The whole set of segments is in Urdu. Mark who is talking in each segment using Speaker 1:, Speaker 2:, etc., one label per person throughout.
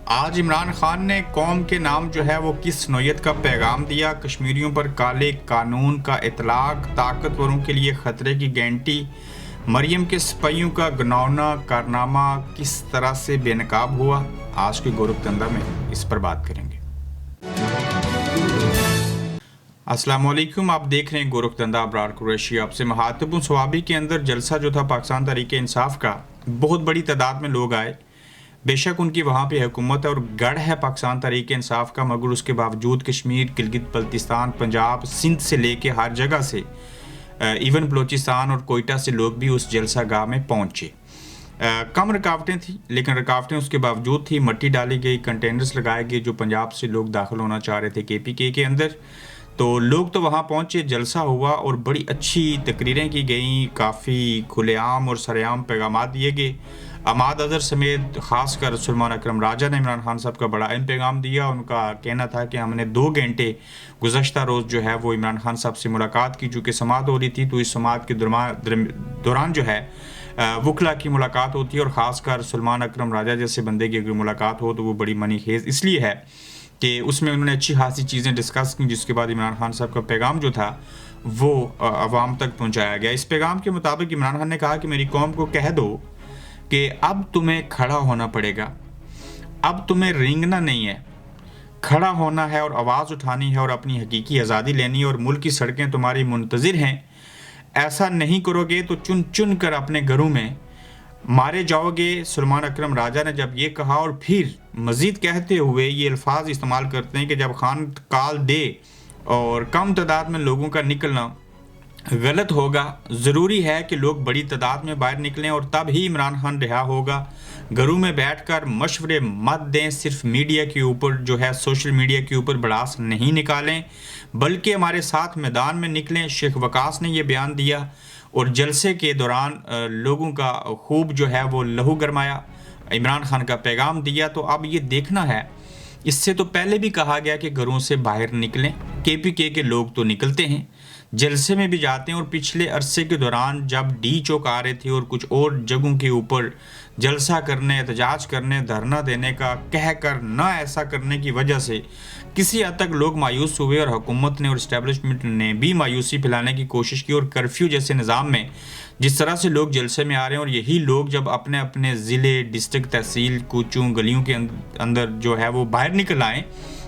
Speaker 1: آج عمران خان نے قوم کے نام جو ہے وہ کس نوعیت کا پیغام دیا؟ کشمیریوں پر کالے قانون کا اطلاق، طاقتوروں کے لیے خطرے کی گارنٹی، مریم کے سپاہیوں کا گھناؤنا کارنامہ کس طرح سے بے نقاب ہوا؟ آج کے گورکھدنڈا میں اس پر بات کریں گے۔ السلام علیکم، آپ دیکھ رہے ہیں گورکھدنڈا ابرار قریشی۔ آپ سے مخاطب ہوں۔ صوابی کے اندر جلسہ جو تھا پاکستان تحریک انصاف کا، بہت بڑی تعداد میں لوگ آئے۔ بے شک ان کی وہاں پہ حکومت ہے اور گڑھ ہے پاکستان تحریک انصاف کا، مگر اس کے باوجود کشمیر، گلگت بلتستان، پنجاب، سندھ سے لے کے ہر جگہ سے، ایون بلوچستان اور کوئٹہ سے لوگ بھی اس جلسہ گاہ میں پہنچے۔ کم رکاوٹیں تھیں، لیکن رکاوٹیں اس کے باوجود تھی۔ مٹی ڈالی گئی، کنٹینرز لگائے گئے جو پنجاب سے لوگ داخل ہونا چاہ رہے تھے KPK کے اندر، تو لوگ تو وہاں پہنچے، جلسہ ہوا اور بڑی اچھی تقریریں کی گئیں، کافی کھلے عام اور سرے عام پیغامات دیے گئے۔ عماد اظہر سمیت خاص کر سلمان اکرم راجہ نے عمران خان صاحب کا بڑا اہم پیغام دیا۔ ان کا کہنا تھا کہ ہم نے 2 گھنٹے گزشتہ روز جو ہے وہ عمران خان صاحب سے ملاقات کی، چونکہ سماعت ہو رہی تھی، تو اس سماعت کے دوران جو ہے وکلا کی ملاقات ہوتی ہے، اور خاص کر سلمان اکرم راجہ جیسے بندے کی اگر ملاقات ہو تو وہ بڑی منی خیز اس لیے ہے کہ اس میں انہوں نے اچھی خاصی چیزیں ڈسکس کی، جس کے بعد عمران خان صاحب کا پیغام جو تھا وہ عوام تک پہنچایا گیا۔ اس پیغام کے مطابق عمران خان نے کہا کہ میری قوم کو کہہ دو کہ اب تمہیں کھڑا ہونا پڑے گا، اب تمہیں رینگنا نہیں ہے، کھڑا ہونا ہے اور آواز اٹھانی ہے اور اپنی حقیقی آزادی لینی ہے، اور ملک کی سڑکیں تمہاری منتظر ہیں۔ ایسا نہیں کرو گے تو چن چن کر اپنے گھروں میں مارے جاؤ گے۔ سلمان اکرم راجہ نے جب یہ کہا، اور پھر مزید کہتے ہوئے یہ الفاظ استعمال کرتے ہیں کہ جب خان کال دے اور کم تعداد میں لوگوں کا نکلنا غلط ہوگا، ضروری ہے کہ لوگ بڑی تعداد میں باہر نکلیں اور تب ہی عمران خان رہا ہوگا۔ گھروں میں بیٹھ کر مشورے مت دیں، صرف میڈیا کے اوپر جو ہے سوشل میڈیا کے اوپر بڑاس نہیں نکالیں، بلکہ ہمارے ساتھ میدان میں نکلیں۔ شیخ وقاص نے یہ بیان دیا اور جلسے کے دوران لوگوں کا خوب جو ہے وہ لہو گرمایا، عمران خان کا پیغام دیا۔ تو اب یہ دیکھنا ہے، اس سے تو پہلے بھی کہا گیا کہ گھروں سے باہر نکلیں، KPK کے لوگ تو نکلتے ہیں، جلسے میں بھی جاتے ہیں، اور پچھلے عرصے کے دوران جب ڈی چوک آ رہے تھے اور کچھ اور جگہوں کے اوپر جلسہ کرنے، احتجاج کرنے، دھرنا دینے کا کہہ کر نہ ایسا کرنے کی وجہ سے کسی حد تک لوگ مایوس ہوئے، اور حکومت نے اور اسٹیبلشمنٹ نے بھی مایوسی پھیلانے کی کوشش کی، اور کرفیو جیسے نظام میں جس طرح سے لوگ جلسے میں آ رہے ہیں، اور یہی لوگ جب اپنے اپنے ضلع، ڈسٹرکٹ، تحصیل، کوچوں، گلیوں کے اندر جو ہے وہ باہر نکل آئیں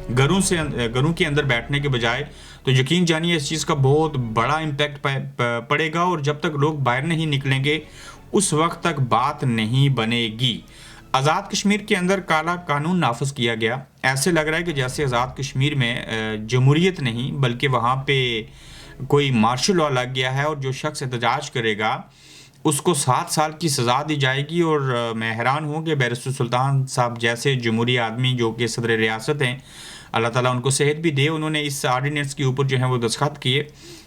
Speaker 1: گھروں کے اندر بیٹھنے کے بجائے، تو یقین جانیے اس چیز کا بہت بڑا امپیکٹ پڑے گا، اور جب تک لوگ باہر نہیں نکلیں گے اس وقت تک بات نہیں بنے گی۔ آزاد کشمیر کے اندر کالا قانون نافذ کیا گیا، ایسے لگ رہا ہے کہ جیسے آزاد کشمیر میں جمہوریت نہیں بلکہ وہاں پہ کوئی مارشل لا لگ گیا ہے، اور جو شخص احتجاج کرے گا اس کو 7 سال کی سزا دی جائے گی۔ اور میں حیران ہوں کہ بیرسٹر سلطان صاحب جیسے جمہوری آدمی جو کہ صدر ریاست ہیں، اللہ تعالیٰ ان کو صحت بھی دے، انہوں نے اس آرڈیننس کے اوپر جو ہیں وہ دستخط کیے۔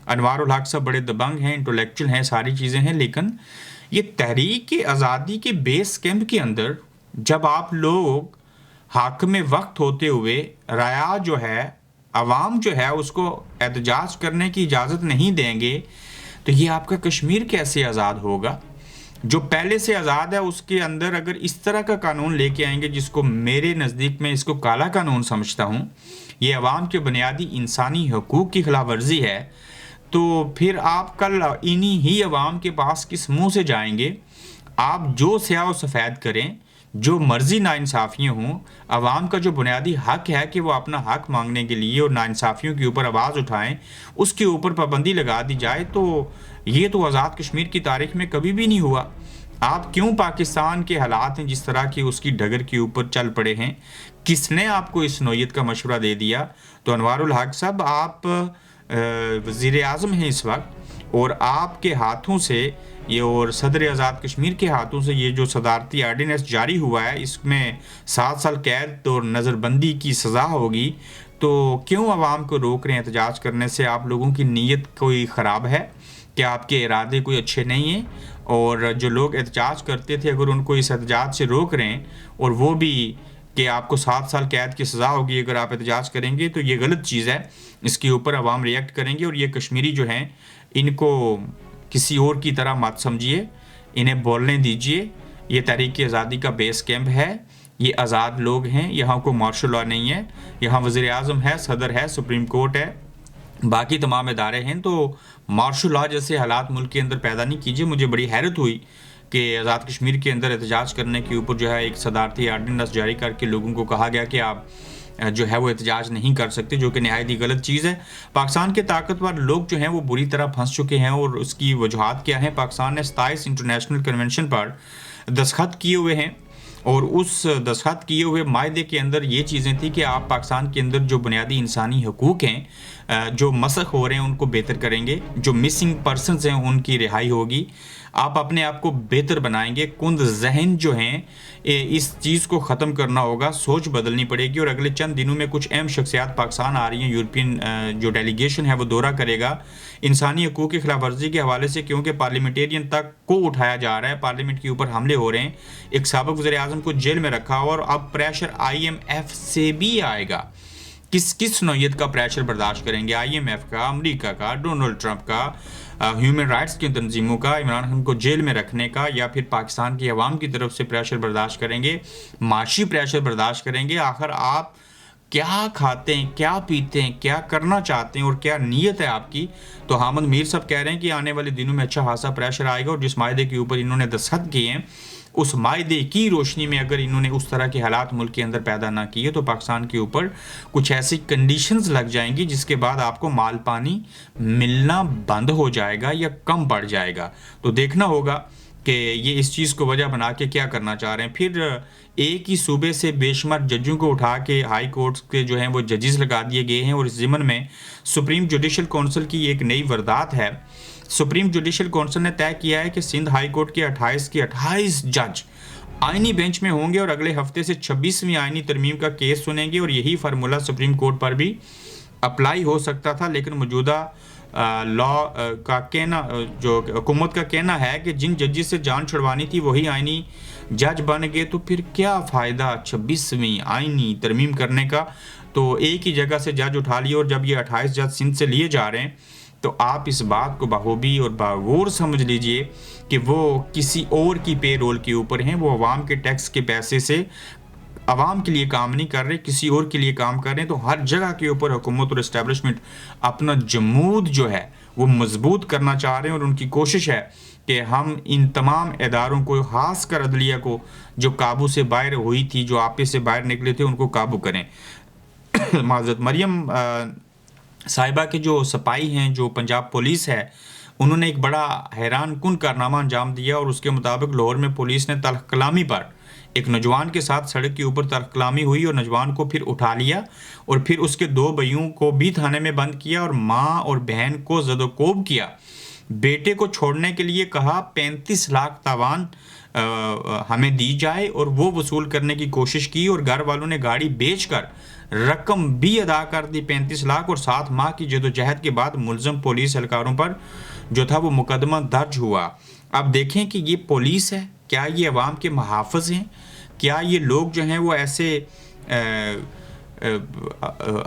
Speaker 1: انوار الحق صاحب بڑے دبنگ ہیں، انٹلیکچل ہیں، ساری چیزیں ہیں، لیکن یہ تحریک آزادی کے بیس کیمپ کے اندر جب آپ لوگ حاکم وقت ہوتے ہوئے رعایا جو ہے، عوام جو ہے، اس کو احتجاج کرنے کی اجازت نہیں دیں گے، تو یہ آپ کا کشمیر کیسے آزاد ہوگا؟ جو پہلے سے آزاد ہے اس کے اندر اگر اس طرح کا قانون لے کے آئیں گے، جس کو میرے نزدیک میں اس کو کالا قانون سمجھتا ہوں، یہ عوام کے بنیادی انسانی حقوق کی خلاف ورزی ہے، تو پھر آپ کل انہی ہی عوام کے پاس کس منہ سے جائیں گے؟ آپ جو سیاہ و سفید کریں، جو مرضی ناانصافیاں ہوں، عوام کا جو بنیادی حق ہے کہ وہ اپنا حق مانگنے کے لیے اور ناانصافیوں کے اوپر آواز اٹھائیں، اس کے اوپر پابندی لگا دی جائے، تو یہ تو آزاد کشمیر کی تاریخ میں کبھی بھی نہیں ہوا۔ آپ کیوں پاکستان کے حالات ہیں جس طرح کی اس کی ڈگر کے اوپر چل پڑے ہیں؟ کس نے آپ کو اس نوعیت کا مشورہ دے دیا؟ تو انوار الحق صاحب، آپ وزیر اعظم ہیں اس وقت، اور آپ کے ہاتھوں سے یہ، اور صدر آزاد کشمیر کے ہاتھوں سے یہ جو صدارتی آرڈیننس جاری ہوا ہے، اس میں 7 سال قید اور نظر بندی کی سزا ہوگی، تو کیوں عوام کو روک رہے ہیں احتجاج کرنے سے؟ آپ لوگوں کی نیت کوئی خراب ہے کہ آپ کے ارادے کوئی اچھے نہیں ہیں؟ اور جو لوگ احتجاج کرتے تھے اگر ان کو اس احتجاج سے روک رہے ہیں، اور وہ بھی کہ آپ کو 7 سال قید کی سزا ہوگی اگر آپ احتجاج کریں گے، تو یہ غلط چیز ہے، اس کے اوپر عوام ریئیکٹ کریں گے۔ اور یہ کشمیری جو ہیں، ان کو کسی اور کی طرح مت سمجھیے، انہیں بولنے دیجیے، یہ تحریک آزادی کا بیس کیمپ ہے، یہ آزاد لوگ ہیں، یہاں کو مارشل لا نہیں ہے، یہاں وزیر اعظم ہے، صدر ہے، سپریم کورٹ ہے، باقی تمام ادارے ہیں، تو مارشل لا جیسے حالات ملک کے اندر پیدا نہیں کیجیے۔ مجھے بڑی حیرت ہوئی کہ آزاد کشمیر کے اندر احتجاج کرنے کے اوپر جو ہے ایک صدارتی آرڈیننس جاری کر کے لوگوں کو کہا گیا کہ آپ جو ہے وہ احتجاج نہیں کر سکتے، جو کہ نہایت ہی غلط چیز ہے۔ پاکستان کے طاقتور لوگ جو ہیں وہ بری طرح پھنس چکے ہیں، اور اس کی وجوہات کیا ہیں؟ پاکستان نے 27 انٹرنیشنل کنونشن پر دستخط کیے ہوئے ہیں، اور اس دستخط کیے ہوئے معاہدے کے اندر یہ چیزیں تھیں کہ آپ پاکستان کے اندر جو بنیادی انسانی حقوق ہیں جو مسخ ہو رہے ہیں ان کو بہتر کریں گے، جو مسنگ پرسنز ہیں ان کی رہائی ہوگی، آپ اپنے آپ کو بہتر بنائیں گے، کند ذہن جو ہیں اس چیز کو ختم کرنا ہوگا، سوچ بدلنی پڑے گی۔ اور اگلے چند دنوں میں کچھ اہم شخصیات پاکستان آ رہی ہیں، یورپین جو ڈیلیگیشن ہے وہ دورہ کرے گا انسانی حقوق کی خلاف ورزی کے حوالے سے، کیونکہ پارلیمنٹیرین تک کو اٹھایا جا رہا ہے، پارلیمنٹ کے اوپر حملے ہو رہے ہیں، ایک سابق وزیر اعظم کو جیل میں رکھا ہوا، اور اب پریشر IMF سے بھی آئے گا۔ کس نوعیت کا پریشر برداشت کریں گے؟ IMF کا، امریکہ کا، ڈونلڈ ٹرمپ کا، ہیومن رائٹس کی تنظیموں کا، عمران خان کو جیل میں رکھنے کا، یا پھر پاکستان کی عوام کی طرف سے پریشر برداشت کریں گے، معاشی پریشر برداشت کریں گے؟ آخر آپ کیا کھاتے ہیں، کیا پیتے ہیں، کیا کرنا چاہتے ہیں، اور کیا نیت ہے آپ کی؟ تو حامد میر صاحب کہہ رہے ہیں کہ آنے والے دنوں میں اچھا خاصا پریشر آئے گا، اور جس معاہدے کے اوپر انہوں نے دستخط کیے ہیں اس معاہدے کی روشنی میں اگر انہوں نے اس طرح کے حالات ملک کے اندر پیدا نہ کیے تو پاکستان کے اوپر کچھ ایسی کنڈیشنز لگ جائیں گی جس کے بعد آپ کو مال پانی ملنا بند ہو جائے گا یا کم پڑ جائے گا۔ تو دیکھنا ہوگا کہ یہ اس چیز کو وجہ بنا کے کیا کرنا چاہ رہے ہیں۔ پھر ایک ہی صوبے سے بے شمار ججوں کو اٹھا کے ہائی کورٹس کے جو ہیں وہ ججز لگا دیے گئے ہیں، اور اس ضمن میں سپریم جوڈیشل کونسل کی ایک نئی واردات ہے۔ سپریم جوڈیشل کونسل نے طے کیا ہے کہ سندھ ہائی کورٹ کے 28 جج آئینی بینچ میں ہوں گے، اور اگلے ہفتے سے 26ویں آئینی ترمیم کا کیس سنیں گے، اور یہی فارمولہ سپریم کورٹ پر بھی اپلائی ہو سکتا تھا، لیکن موجودہ لا کا کہنا، جو حکومت کا کہنا ہے کہ جن ججز سے جان چھڑوانی تھی وہی آئینی جج بن گئے، تو پھر کیا فائدہ 26ویں آئینی ترمیم کرنے کا؟ تو ایک ہی جگہ سے جج اٹھا لیے، اور جب یہ 28 جج سندھ سے لیے جا رہے ہیں تو آپ اس بات کو بخوبی اور باغور سمجھ لیجئے کہ وہ کسی اور کی پے رول کے اوپر ہیں، وہ عوام کے ٹیکس کے پیسے سے عوام کے لیے کام نہیں کر رہے، کسی اور کے لیے کام کر رہے ہیں۔ تو ہر جگہ کے اوپر حکومت اور اسٹیبلشمنٹ اپنا جمود جو ہے وہ مضبوط کرنا چاہ رہے ہیں، اور ان کی کوشش ہے کہ ہم ان تمام اداروں کو، خاص کر عدلیہ کو، جو قابو سے باہر ہوئی تھی، جو آپے سے باہر نکلے تھے، ان کو قابو کریں۔ معذرت، مریم صاحبہ کے جو سپاہی ہیں، جو پنجاب پولیس ہے، انہوں نے ایک بڑا حیران کن کارنامہ انجام دیا، اور اس کے مطابق لاہور میں پولیس نے تلخ کلامی پر ایک نوجوان کے ساتھ سڑک کے اوپر تلخ کلامی ہوئی، اور نوجوان کو پھر اٹھا لیا، اور پھر اس کے 2 بھائیوں کو بھی تھانے میں بند کیا، اور ماں اور بہن کو زد و کوب کیا، بیٹے کو چھوڑنے کے لیے کہا 35 لاکھ تاوان ہمیں دی جائے، اور وہ وصول کرنے کی کوشش کی، اور گھر والوں نے گاڑی بیچ کر رقم بھی ادا کر دی 35 لاکھ، اور 7 ماہ کی جدوجہد کے بعد ملزم پولیس اہلکاروں پر جو تھا وہ مقدمہ درج ہوا۔ اب دیکھیں کہ یہ پولیس ہے، کیا یہ عوام کے محافظ ہیں؟ کیا یہ لوگ جو ہیں وہ ایسے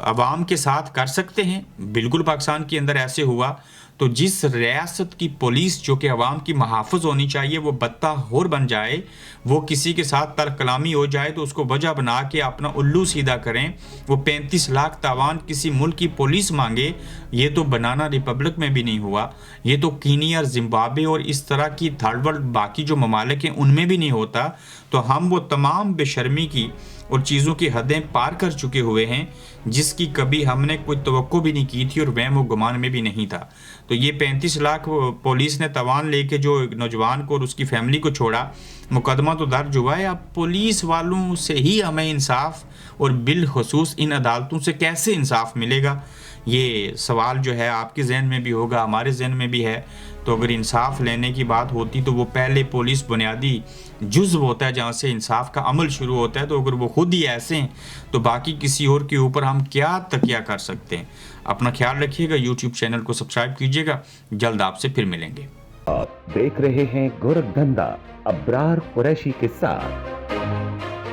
Speaker 1: عوام کے ساتھ کر سکتے ہیں؟ بالکل پاکستان کے اندر ایسے ہوا تو جس ریاست کی پولیس جو کہ عوام کی محافظ ہونی چاہیے وہ بدتہ ہور بن جائے، وہ کسی کے ساتھ تلخ کلامی ہو جائے تو اس کو وجہ بنا کے اپنا الو سیدھا کریں، وہ 35 لاکھ تاوان کسی ملک کی پولیس مانگے، یہ تو بنانا ریپبلک میں بھی نہیں ہوا، یہ تو کینیا اور زمبابوے اور اس طرح کی تھرڈ ورلڈ باقی جو ممالک ہیں ان میں بھی نہیں ہوتا۔ تو ہم وہ تمام بے شرمی کی اور چیزوں کی حدیں پار کر چکے ہوئے ہیں جس کی کبھی ہم نے کوئی توقع بھی نہیں کی تھی اور وہم و گمان میں بھی نہیں تھا۔ تو یہ 35 لاکھ پولیس نے تاوان لے کے جو نوجوان کو اور اس کی فیملی کو چھوڑا، مقدمہ تو درج ہوا ہے۔ اب پولیس والوں سے ہی ہمیں انصاف اور بالخصوص ان عدالتوں سے کیسے انصاف ملے گا؟ یہ سوال جو ہے آپ کے ذہن میں بھی ہوگا، ہمارے ذہن میں بھی ہے۔ تو اگر انصاف لینے کی بات ہوتی تو وہ پہلے پولیس بنیادی جزو ہوتا ہے جہاں سے انصاف کا عمل شروع ہوتا ہے، تو اگر وہ خود ہی ایسے ہیں تو باقی کسی اور کے اوپر ہم کیا تکیہ کر سکتے ہیں؟ اپنا خیال رکھیے گا، یوٹیوب چینل کو سبسکرائب کیجیے گا، جلد آپ سے پھر ملیں گے۔
Speaker 2: آپ دیکھ رہے ہیں گورکھدھندا ابرار قریشی کے ساتھ۔